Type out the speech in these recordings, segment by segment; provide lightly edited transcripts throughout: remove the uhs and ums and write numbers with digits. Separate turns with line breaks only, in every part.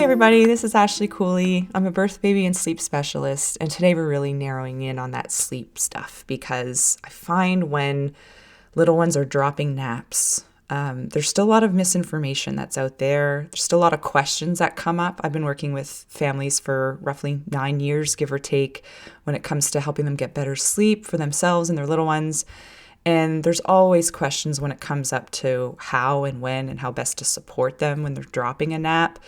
everybody, this is Ashley Cooley. I'm a birth, baby, and sleep specialist, and today we're really narrowing in on that sleep stuff because I find when little ones are dropping naps, there's still a lot of misinformation that's out there. There's still a lot of questions that come up. I've been working with families for roughly 9 years, give or take, when it comes to helping them get better sleep for themselves and their little ones. And there's always questions when it comes up to how and when and how best to support them when they're dropping a nap,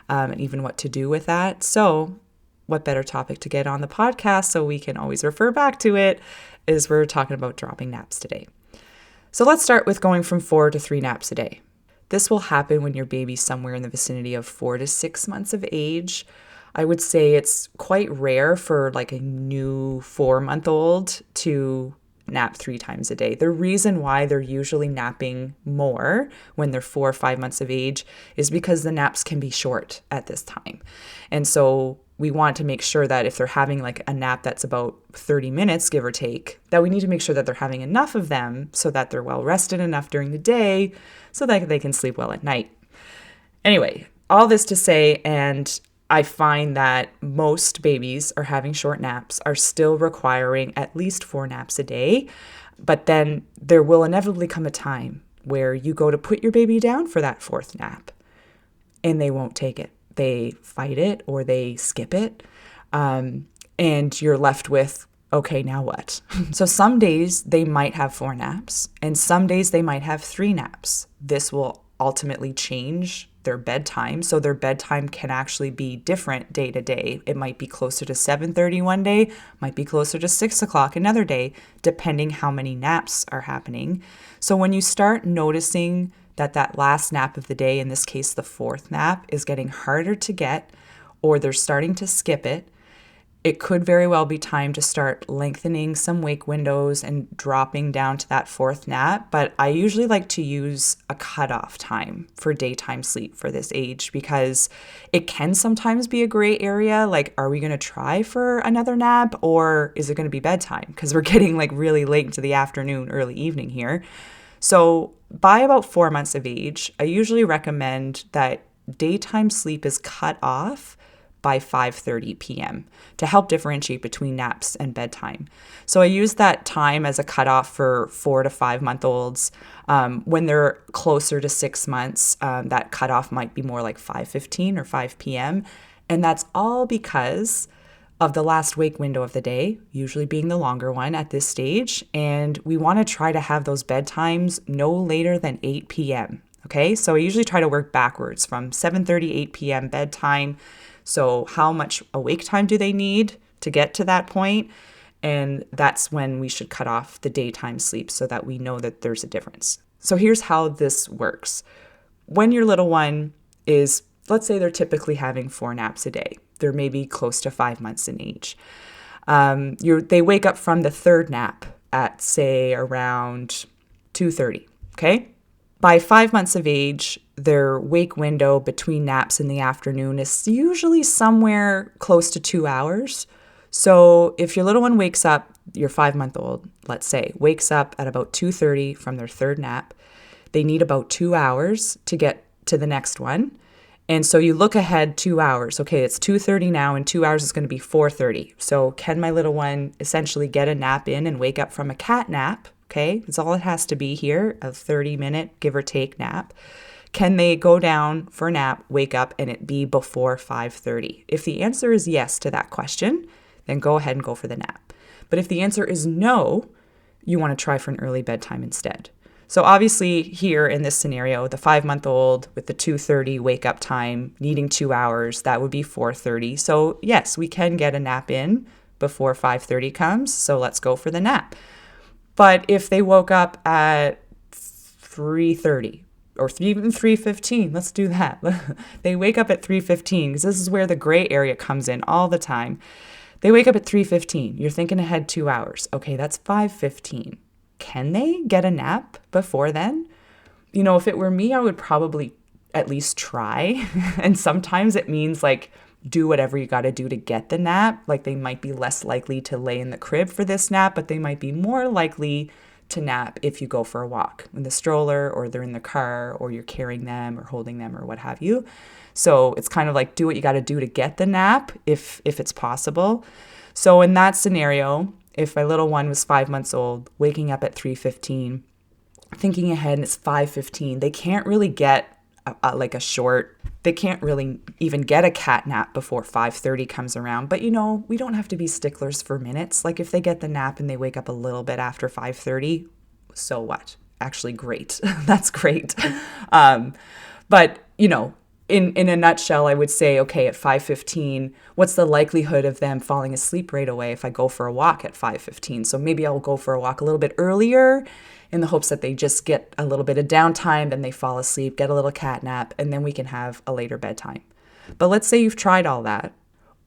and even what to do with that. So what better topic to get on the podcast so we can always refer back to it is we're talking about dropping naps today. So let's start with going from 4 to 3 naps a day. This will happen when your baby's somewhere in the vicinity of 4 to 6 months of age. I would say it's quite rare for like a new 4-month-old to nap 3 times a day. The reason why they're usually napping more when they're 4 or 5 months of age is because the naps can be short at this time. And so we want to make sure that if they're having like a nap that's about 30 minutes, give or take, that we need to make sure that they're having enough of them so that they're well rested enough during the day so that they can sleep well at night. Anyway, all this to say, and I find that most babies are having short naps, are still requiring at least 4 naps a day. But then there will inevitably come a time where you go to put your baby down for that 4th nap and they won't take it. They fight it or they skip it. And you're left with, okay, now what? So some days they might have 4 naps and some days they might have 3 naps. This will ultimately change their bedtime. So their bedtime can actually be different day to day. It might be closer to 7:30 one day, might be closer to 6 o'clock another day, depending how many naps are happening. So when you start noticing that last nap of the day, in this case, the 4th nap, is getting harder to get, or they're starting to skip it, it could very well be time to start lengthening some wake windows and dropping down to that 4th nap. But I usually like to use a cutoff time for daytime sleep for this age because it can sometimes be a gray area. Like, are we going to try for another nap or is it going to be bedtime? Because we're getting like really late into the afternoon, early evening here. So by about 4 months of age, I usually recommend that daytime sleep is cut off by 5:30 p.m. to help differentiate between naps and bedtime. So I use that time as a cutoff for 4 to 5 month olds. When they're closer to 6 months, that cutoff might be more like 5:15 or 5 p.m. And that's all because of the last wake window of the day, usually being the longer one at this stage. And we want to try to have those bedtimes no later than 8 p.m. Okay, so I usually try to work backwards from 7:30, 8 p.m. bedtime. So how much awake time do they need to get to that point? And that's when we should cut off the daytime sleep so that we know that there's a difference. So here's how this works. When your little one is, let's say they're typically having 4 naps a day. They're maybe close to 5 months in age. They wake up from the 3rd nap at, say, around 2:30, okay? By 5 months of age, their wake window between naps in the afternoon is usually somewhere close to 2 hours. So if your little one wakes up, your 5-month-old, let's say, wakes up at about 2:30 from their 3rd nap, they need about 2 hours to get to the next one. And so you look ahead 2 hours. Okay, it's 2:30 now, and 2 hours is going to be 4:30. So can my little one essentially get a nap in and wake up from a cat nap? Okay, that's all it has to be here, a 30-minute give or take nap. Can they go down for a nap, wake up, and it be before 5:30? If the answer is yes to that question, then go ahead and go for the nap. But if the answer is no, you want to try for an early bedtime instead. So obviously here in this scenario, the 5-month-old with the 2:30 wake up time, needing 2 hours, that would be 4:30. So yes, we can get a nap in before 5:30 comes. So let's go for the nap. But if they woke up at 3:30 or even 3:15, let's do that. They wake up at 3:15 because this is where the gray area comes in all the time. They wake up at 3:15. You're thinking ahead 2 hours. Okay, that's 5:15. Can they get a nap before then? You know, if it were me, I would probably at least try. And sometimes it means like do whatever you got to do to get the nap. Like they might be less likely to lay in the crib for this nap, but they might be more likely to nap if you go for a walk in the stroller, or they're in the car, or you're carrying them or holding them or what have you. So it's kind of like do what you got to do to get the nap if it's possible. So in that scenario, if my little one was 5 months old, waking up at 3:15, thinking ahead and it's 5:15, they can't really get they can't really even get a cat nap before 5:30 comes around. But we don't have to be sticklers for minutes. Like if they get the nap and they wake up a little bit after 5:30, so what? Actually, great. That's great. But in a nutshell, I would say, okay, at 5:15, what's the likelihood of them falling asleep right away if I go for a walk at 5:15? So maybe I'll go for a walk a little bit earlier in the hopes that they just get a little bit of downtime, then they fall asleep, get a little cat nap, and then we can have a later bedtime. But let's say you've tried all that,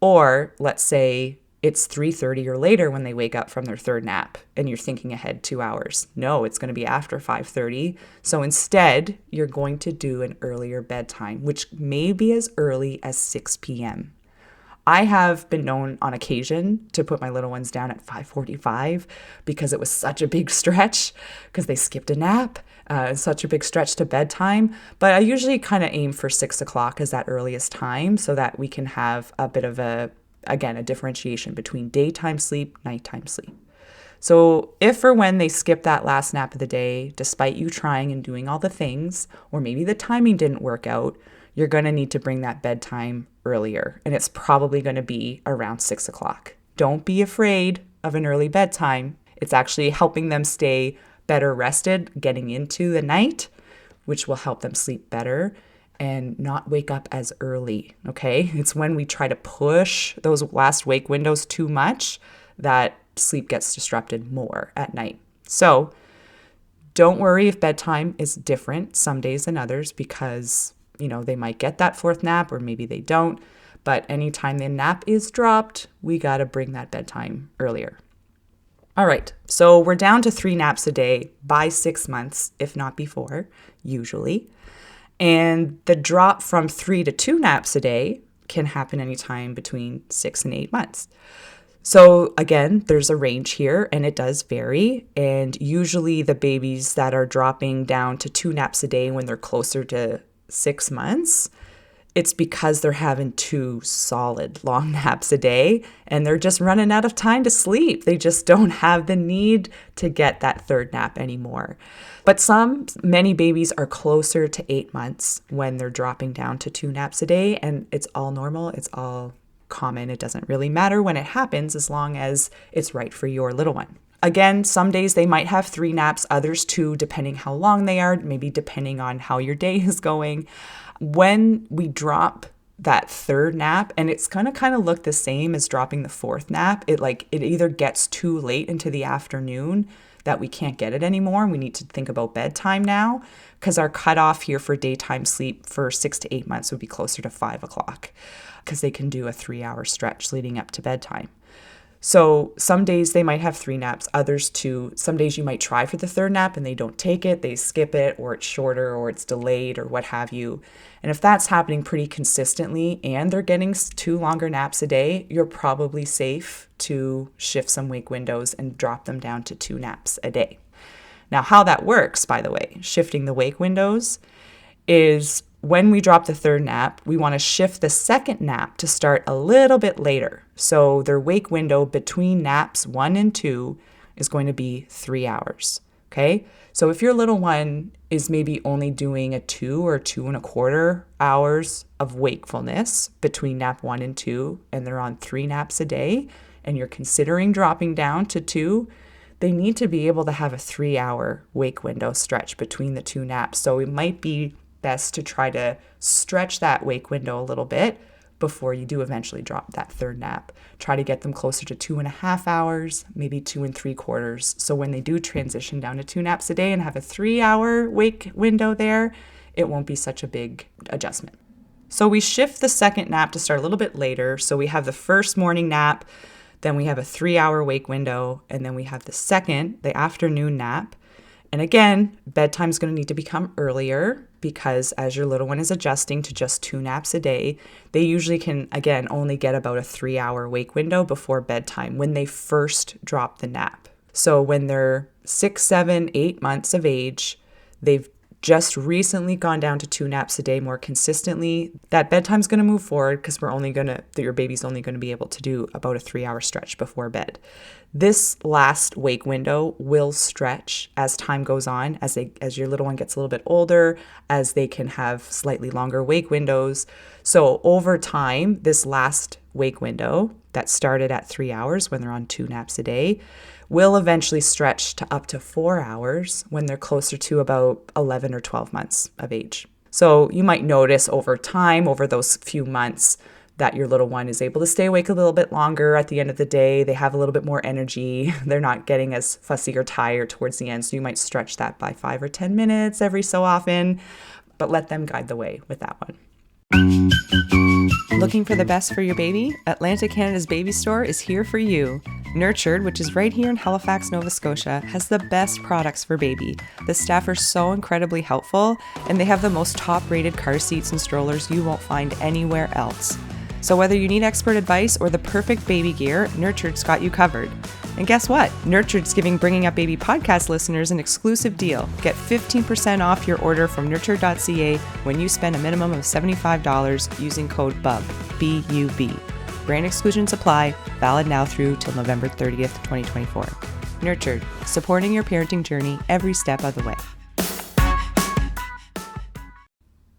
or let's say it's 3:30 or later when they wake up from their third nap and you're thinking ahead 2 hours. No, it's going to be after 5:30. So instead, you're going to do an earlier bedtime, which may be as early as 6 p.m. I have been known on occasion to put my little ones down at 5:45 because it was such a big stretch because they skipped a nap, such a big stretch to bedtime. But I usually kind of aim for 6 o'clock as that earliest time so that we can have a bit of a differentiation between daytime sleep, nighttime sleep. So if or when they skip that last nap of the day, despite you trying and doing all the things, or maybe the timing didn't work out, you're going to need to bring that bedtime earlier. And it's probably going to be around 6 o'clock. Don't be afraid of an early bedtime. It's actually helping them stay better rested getting into the night, which will help them sleep better and not wake up as early, okay? It's when we try to push those last wake windows too much that sleep gets disrupted more at night. So don't worry if bedtime is different some days than others because, they might get that fourth nap or maybe they don't. But anytime the nap is dropped, we got to bring that bedtime earlier. All right, so we're down to 3 naps a day by 6 months, if not before, usually. And the drop from 3 to 2 naps a day can happen anytime between 6 and 8 months. So again, there's a range here and it does vary. And usually the babies that are dropping down to 2 naps a day when they're closer to 6 months, it's because they're having 2 solid long naps a day and they're just running out of time to sleep. They just don't have the need to get that third nap anymore. But many babies are closer to 8 months when they're dropping down to 2 naps a day, and it's all normal. It's all common. It doesn't really matter when it happens as long as it's right for your little one. Again, some days they might have 3 naps, others 2, depending how long they are, maybe depending on how your day is going. When we drop that third nap, and it's going to kind of look the same as dropping the fourth nap, it either gets too late into the afternoon that we can't get it anymore, and we need to think about bedtime now, because our cutoff here for daytime sleep for 6 to 8 months would be closer to 5 o'clock, because they can do a 3-hour stretch leading up to bedtime. So some days they might have 3 naps, others 2. Some days you might try for the third nap and they don't take it, they skip it, or it's shorter, or it's delayed, or what have you. And if that's happening pretty consistently and they're getting 2 longer naps a day, you're probably safe to shift some wake windows and drop them down to 2 naps a day. Now, how that works, by the way, shifting the wake windows, is when we drop the third nap, we want to shift the second nap to start a little bit later. So their wake window between naps 1 and 2 is going to be 3 hours. Okay? So if your little one is maybe only doing a 2 or 2.25 hours of wakefulness between nap 1 and 2, and they're on 3 naps a day, and you're considering dropping down to 2, they need to be able to have a 3-hour wake window stretch between the 2 naps. So it might be best to try to stretch that wake window a little bit before you do eventually drop that third nap. Try to get them closer to 2.5 hours, maybe 2.75. So when they do transition down to 2 naps a day and have a 3-hour wake window there, it won't be such a big adjustment. So we shift the second nap to start a little bit later. So we have the first morning nap, then we have a 3-hour wake window, and then we have the afternoon nap. And again, bedtime is going to need to become earlier because as your little one is adjusting to just 2 naps a day, they usually can, again, only get about a 3-hour wake window before bedtime when they first drop the nap. So when they're 6, 7, 8 months of age, they've just recently gone down to 2 naps a day more consistently, that bedtime's going to move forward because your baby's only going to be able to do about a 3-hour stretch before bed. This last wake window will stretch as time goes on, as your little one gets a little bit older, as they can have slightly longer wake windows. So over time, this last wake window that started at 3 hours when they're on 2 naps a day will eventually stretch to up to 4 hours when they're closer to about 11 or 12 months of age. So you might notice over time, over those few months, that your little one is able to stay awake a little bit longer at the end of the day. They have a little bit more energy. They're not getting as fussy or tired towards the end. So you might stretch that by 5 or 10 minutes every so often, but let them guide the way with that one. Looking for the best for your baby? Atlantic Canada's Baby Store is here for you. Nurtured, which is right here in Halifax, Nova Scotia, has the best products for baby. The staff are so incredibly helpful, and they have the most top-rated car seats and strollers you won't find anywhere else. So whether you need expert advice or the perfect baby gear, Nurtured's got you covered. And guess what? Nurtured's giving Bringing Up Baby podcast listeners an exclusive deal. Get 15% off your order from nurtured.ca when you spend a minimum of $75 using code BUB, B-U-B. Brand exclusions apply, valid now through till November 30th, 2024. Nurtured, supporting your parenting journey every step of the way.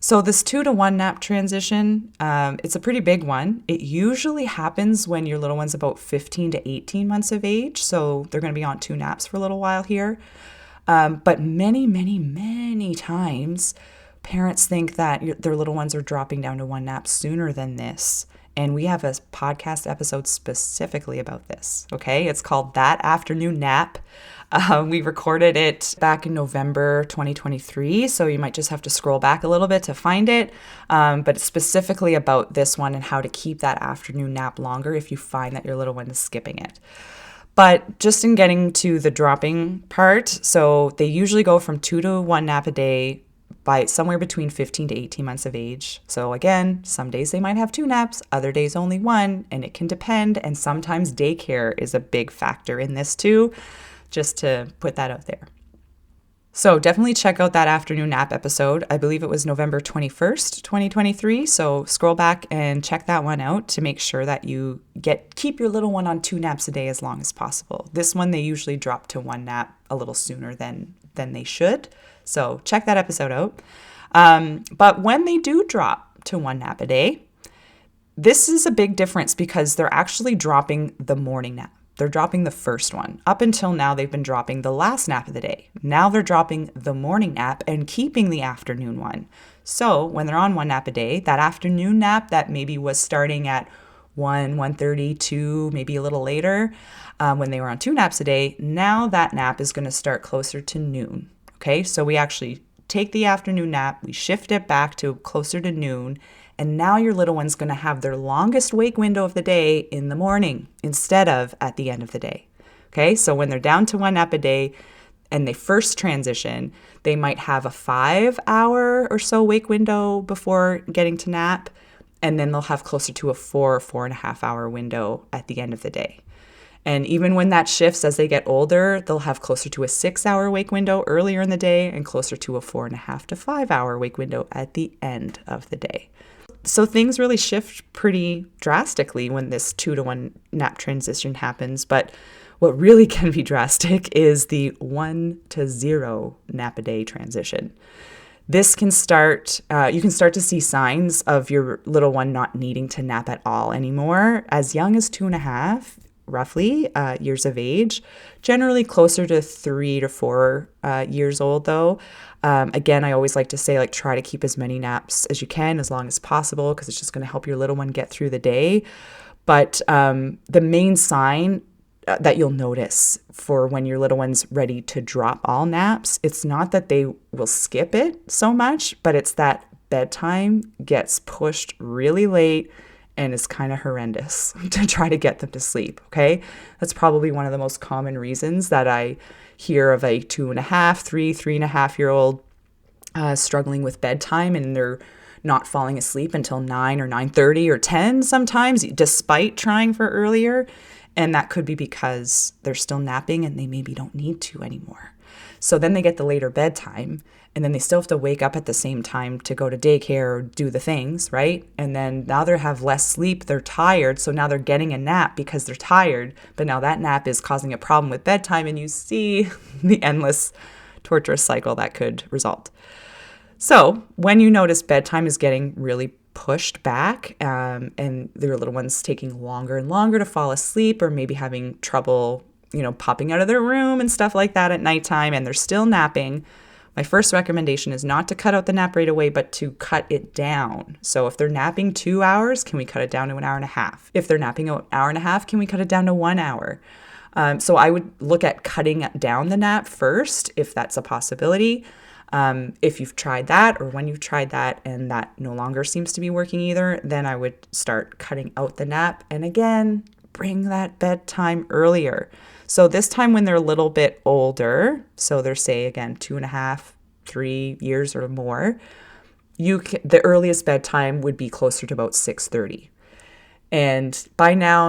So this 2 to 1 nap transition, it's a pretty big one. It usually happens when your little one's about 15 to 18 months of age. So they're going to be on 2 naps for a little while here. But many, many, many times, parents think that their little ones are dropping down to 1 nap sooner than this. And we have a podcast episode specifically about this, okay? It's called That Afternoon Nap. We recorded it back in November 2023, so you might just have to scroll back a little bit to find it. But it's specifically about this one and how to keep that afternoon nap longer if you find that your little one is skipping it. But just in getting to the dropping part, so they usually go from 2 to 1 nap a day by somewhere between 15 to 18 months of age. So again, some days they might have 2 naps, other days only 1, and it can depend. And sometimes daycare is a big factor in this too, just to put that out there. So definitely check out that afternoon nap episode. I believe it was November 21st, 2023. So scroll back and check that one out to make sure that you keep your little one on 2 naps a day as long as possible. This one, they usually drop to 1 nap a little sooner than they should. So check that episode out. But when they do drop to 1 nap a day, this is a big difference because they're actually dropping the morning nap. They're dropping the first one. Up until now, they've been dropping the last nap of the day. Now they're dropping the morning nap and keeping the afternoon one. So when they're on 1 nap a day, that afternoon nap that maybe was starting at 1:30, 2, maybe a little later, when they were on 2 naps a day, now that nap is going to start closer to noon. Okay, so we actually take the afternoon nap, we shift it back to closer to noon, and now your little one's going to have their longest wake window of the day in the morning instead of at the end of the day. Okay, so when they're down to 1 nap a day and they first transition, they might have a 5-hour or so wake window before getting to nap, and then they'll have closer to a 4.5-hour window at the end of the day. And even when that shifts as they get older, they'll have closer to a 6-hour wake window earlier in the day and closer to a 4.5 to 5-hour wake window at the end of the day. So things really shift pretty drastically when this 2 to 1 nap transition happens. But what really can be drastic is the 1 to 0 nap a day transition. This can start, you can start to see signs of your little one not needing to nap at all anymore as young as 2.5 roughly years of age, generally closer to 3 to 4 years old though. Again, I always like to say, try to keep as many naps as you can, as long as possible, because it's just going to help your little one get through the day. But the main sign that you'll notice for when your little one's ready to drop all naps, it's not that they will skip it so much, but it's that bedtime gets pushed really late and is kind of horrendous to try to get them to sleep, okay? That's probably one of the most common reasons that I hear of a 2.5, 3.5-year-old struggling with bedtime, and they're not falling asleep until 9 or 9:30 or 10 sometimes, despite trying for earlier. And that could be because they're still napping and they maybe don't need to anymore. So then they get the later bedtime, and then they still have to wake up at the same time to go to daycare or do the things, right? And then now they have less sleep, they're tired, so now they're getting a nap because they're tired, but now that nap is causing a problem with bedtime, and you see the endless torturous cycle that could result. So when you notice bedtime is getting really pushed back, and their little one's taking longer and longer to fall asleep, or maybe having trouble, popping out of their room and stuff like that at nighttime, and they're still napping, my first recommendation is not to cut out the nap right away, but to cut it down. So if they're napping 2 hours, can we cut it down to an hour and a half? If they're napping an hour and a half, can we cut it down to 1 hour? So I would look at cutting down the nap first, if that's a possibility. If you've tried that, or when you've tried that and that no longer seems to be working either, then I would start cutting out the nap. And again, bring that bedtime earlier. So this time when they're a little bit older, so they're, say, again, 2.5, 3 years or more, the earliest bedtime would be closer to about 6:30. And by now,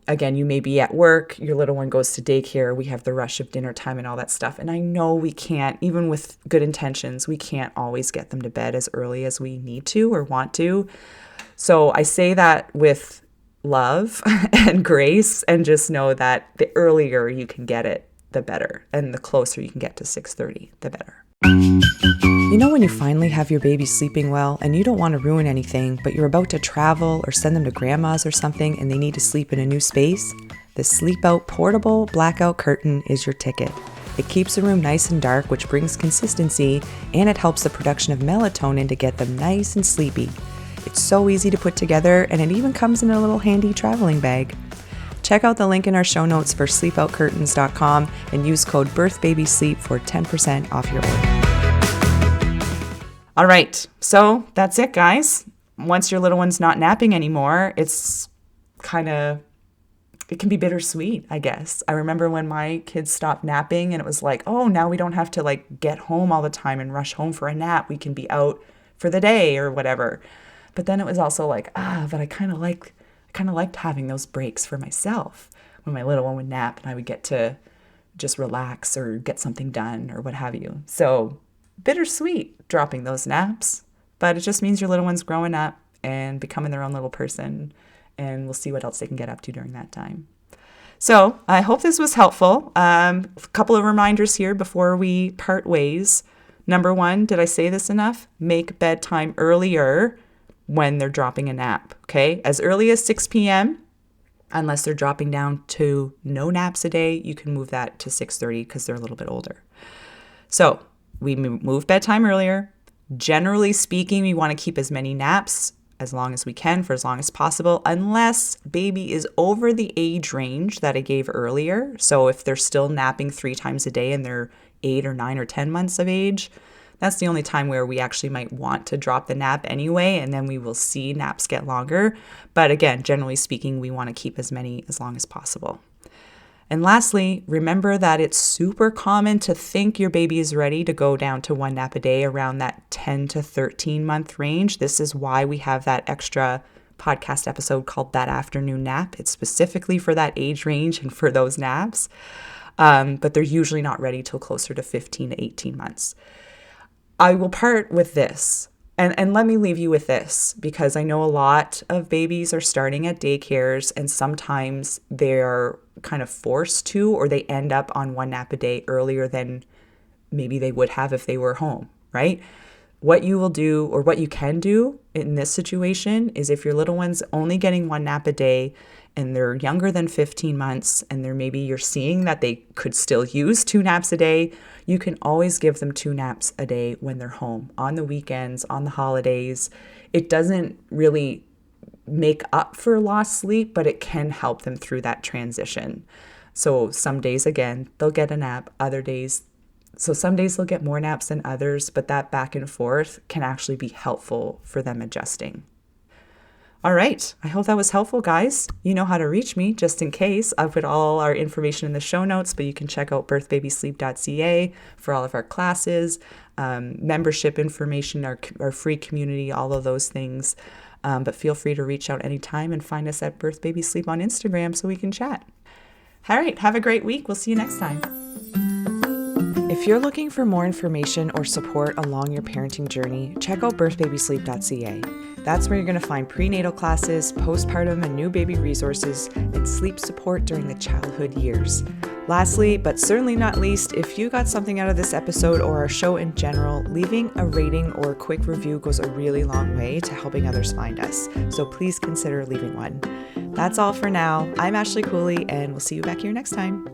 again, you may be at work, your little one goes to daycare, we have the rush of dinner time and all that stuff. And I know we can't, even with good intentions, we can't always get them to bed as early as we need to or want to. So I say that with love and grace, and just know that the earlier you can get it, the better. And the closer you can get to 6:30, the better. When you finally have your baby sleeping well and you don't want to ruin anything, but you're about to travel or send them to grandma's or something and they need to sleep in a new space, the SLEEPOUT portable blackout curtain is your ticket. It keeps the room nice and dark, which brings consistency, and it helps the production of melatonin to get them nice and sleepy. It's so easy to put together, and it even comes in a little handy traveling bag. Check out the link in our show notes for sleepoucurtains.com and use code BIRTHBABYSLEEP for 10% off your order. All right, so that's it, guys. Once your little one's not napping anymore, it can be bittersweet, I guess. I remember when my kids stopped napping and it was like, oh, now we don't have to get home all the time and rush home for a nap. We can be out for the day or whatever. But then it was also like, but I kind of liked having those breaks for myself when my little one would nap and I would get to just relax or get something done or what have you. So bittersweet dropping those naps, but it just means your little one's growing up and becoming their own little person, and we'll see what else they can get up to during that time. So I hope this was helpful. A couple of reminders here before we part ways. Number 1, did I say this enough? Make bedtime earlier when they're dropping a nap, okay? As early as 6 p.m., unless they're dropping down to no naps a day, you can move that to 6:30 because they're a little bit older. So we move bedtime earlier. Generally speaking, we want to keep as many naps as long as we can for as long as possible, unless baby is over the age range that I gave earlier. So if they're still napping 3 times a day and they're 8 or 9 or 10 months of age, that's the only time where we actually might want to drop the nap anyway, and then we will see naps get longer. But again, generally speaking, we want to keep as many as long as possible. And lastly, remember that it's super common to think your baby is ready to go down to 1 nap a day around that 10 to 13 month range. This is why we have that extra podcast episode called That Afternoon Nap. It's specifically for that age range and for those naps. But they're usually not ready till closer to 15 to 18 months. I will part with this. And let me leave you with this, because I know a lot of babies are starting at daycares and sometimes they're kind of forced to, or they end up on 1 nap a day earlier than maybe they would have if they were home, right? What you will do, or what you can do in this situation, is if your little one's only getting 1 nap a day and they're younger than 15 months and you're seeing that they could still use 2 naps a day, you can always give them 2 naps a day when they're home, on the weekends, on the holidays. It doesn't really make up for lost sleep, but it can help them through that transition. So some days, again, they'll get a nap, some days they'll get more naps than others, but that back and forth can actually be helpful for them adjusting. All right. I hope that was helpful, guys. You know how to reach me, just in case. I'll put all our information in the show notes, but you can check out birthbabysleep.ca for all of our classes, membership information, our free community, all of those things. But feel free to reach out anytime and find us at Birth Baby Sleep on Instagram so we can chat. All right, have a great week. We'll see you next time. If you're looking for more information or support along your parenting journey, check out birthbabysleep.ca. That's where you're going to find prenatal classes, postpartum and new baby resources, and sleep support during the childhood years. Lastly, but certainly not least, if you got something out of this episode or our show in general, leaving a rating or a quick review goes a really long way to helping others find us. So please consider leaving one. That's all for now. I'm Ashley Cooley, and we'll see you back here next time.